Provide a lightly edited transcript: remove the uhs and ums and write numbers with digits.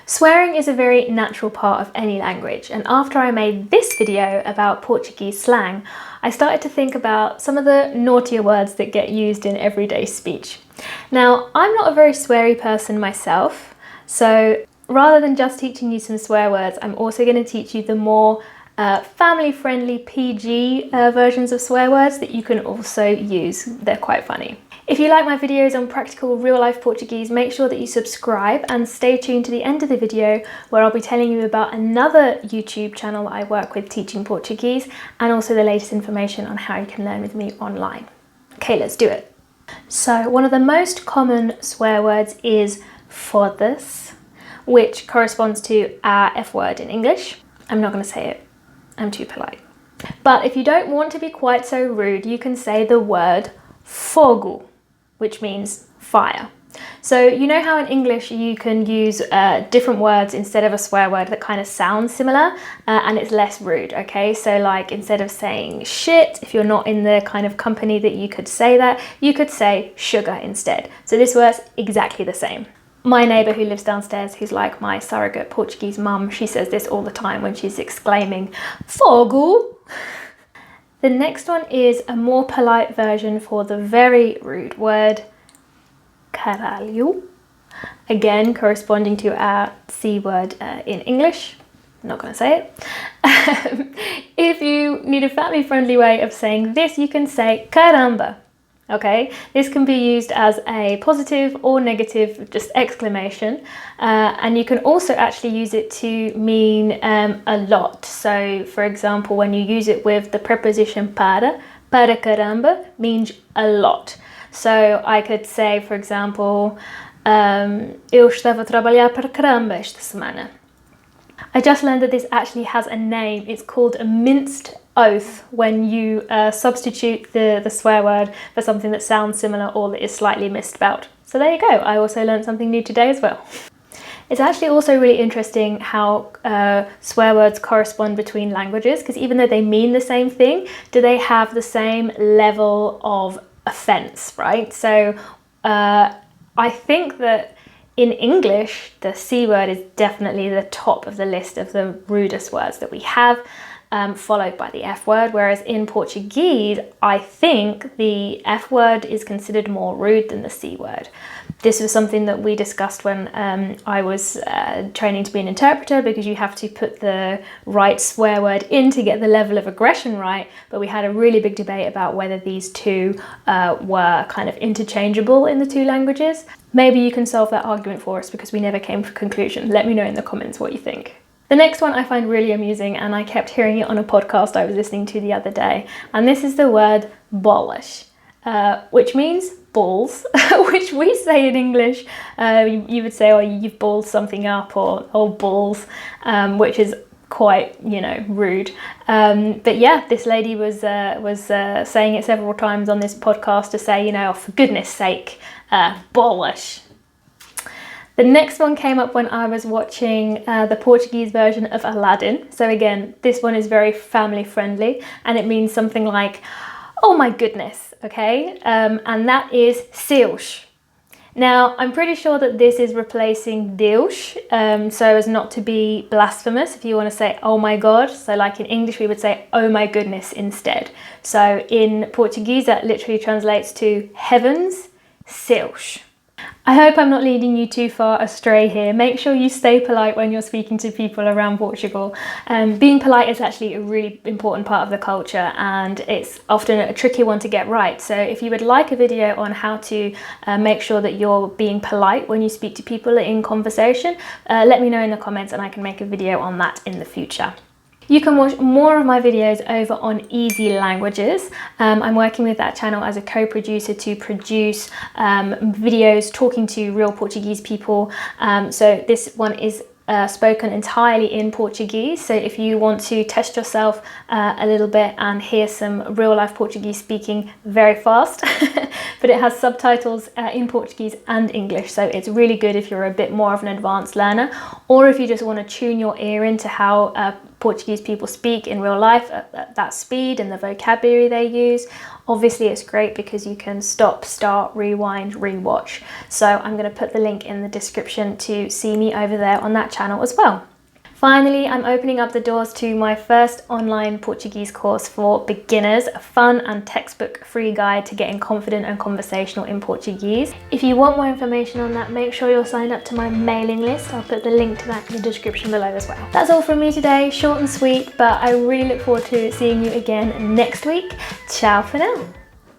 Swearing is a very natural part of any language, and after I made this video about Portuguese slang, I started to think about some of the naughtier words that get used in everyday speech. Now, I'm not a very sweary person myself, so rather than just teaching you some swear words, I'm also going to teach you the more family-friendly PG versions of swear words that you can also use. They're quite funny. If you like my videos on practical real-life Portuguese, make sure that you subscribe and stay tuned to the end of the video where I'll be telling you about another YouTube channel that I work with teaching Portuguese and also the latest information on how you can learn with me online. Okay, let's do it. So one of the most common swear words is foda-se, which corresponds to our F word in English. I'm not going to say it, I'm too polite. But if you don't want to be quite so rude, you can say the word fogo, which means fire. So you know how in English you can use different words instead of a swear word that kind of sounds similar and it's less rude, okay? So like instead of saying shit, if you're not in the kind of company that you could say that, you could say sugar instead. So this word's exactly the same. My neighbour who lives downstairs, who's like my surrogate Portuguese mum, she says this all the time when she's exclaiming, fogo! The next one is a more polite version for the very rude word, caralho. Again, corresponding to our C word in English. I'm not going to say it. If you need a family-friendly way of saying this, you can say caramba. Okay, this can be used as a positive or negative, just exclamation, and you can also actually use it to mean a lot. So for example, when you use it with the preposition para caramba means a lot. So I could say, for example, eu estava a trabalhar para caramba esta semana. I just learned that this actually has a name. It's called a minced oath when you substitute the swear word for something that sounds similar or that is slightly misspelled. So there you go. I also learned something new today as well. It's actually also really interesting how swear words correspond between languages, because even though they mean the same thing, do they have the same level of offense, right? So I think that in English, the C word is definitely the top of the list of the rudest words that we have, followed by the F word, whereas in Portuguese, I think the F word is considered more rude than the C word. This was something that we discussed when I was training to be an interpreter, because you have to put the right swear word in to get the level of aggression right, but we had a really big debate about whether these two were kind of interchangeable in the two languages. Maybe you can solve that argument for us, because we never came to a conclusion. Let me know in the comments what you think. The next one I find really amusing, and I kept hearing it on a podcast I was listening to the other day, and this is the word bolas, which means balls, which we say in English. You would say, oh, you've balled something up, or oh, balls, which is quite, you know, rude. But yeah, this lady was saying it several times on this podcast to say, you know, oh, for goodness sake, bolas. The next one came up when I was watching the Portuguese version of Aladdin. So again, this one is very family friendly, and it means something like, oh my goodness, okay? And that is seus. Now, I'm pretty sure that this is replacing Deus, so as not to be blasphemous if you want to say, oh my God. So like in English, we would say, oh my goodness instead. So in Portuguese, that literally translates to heavens, seus. I hope I'm not leading you too far astray here. Make sure you stay polite when you're speaking to people around Portugal. Being polite is actually a really important part of the culture, and it's often a tricky one to get right. So if you would like a video on how to make sure that you're being polite when you speak to people in conversation, let me know in the comments and I can make a video on that in the future. You can watch more of my videos over on Easy Languages. I'm working with that channel as a co-producer to produce videos talking to real Portuguese people. So this one is spoken entirely in Portuguese. So if you want to test yourself a little bit and hear some real life Portuguese speaking very fast, but it has subtitles in Portuguese and English. So it's really good if you're a bit more of an advanced learner, or if you just want to tune your ear into how Portuguese people speak in real life at that speed and the vocabulary they use. Obviously it's great because you can stop, start, rewind, rewatch. So I'm going to put the link in the description to see me over there on that channel as well. Finally, I'm opening up the doors to my first online Portuguese course for beginners, a fun and textbook-free guide to getting confident and conversational in Portuguese. If you want more information on that, make sure you're signed up to my mailing list. I'll put the link to that in the description below as well. That's all from me today, short and sweet, but I really look forward to seeing you again next week. Ciao for now.